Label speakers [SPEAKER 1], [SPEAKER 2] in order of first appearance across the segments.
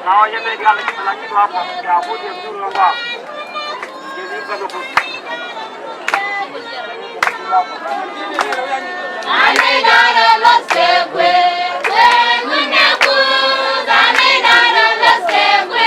[SPEAKER 1] Now you may get a lucky drop of Yahoo, you do not walk. You need to look. I made out of the same way. When we never would, I made out of the same way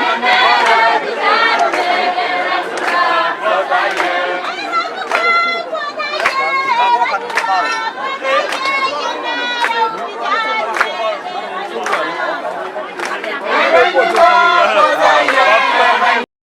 [SPEAKER 1] in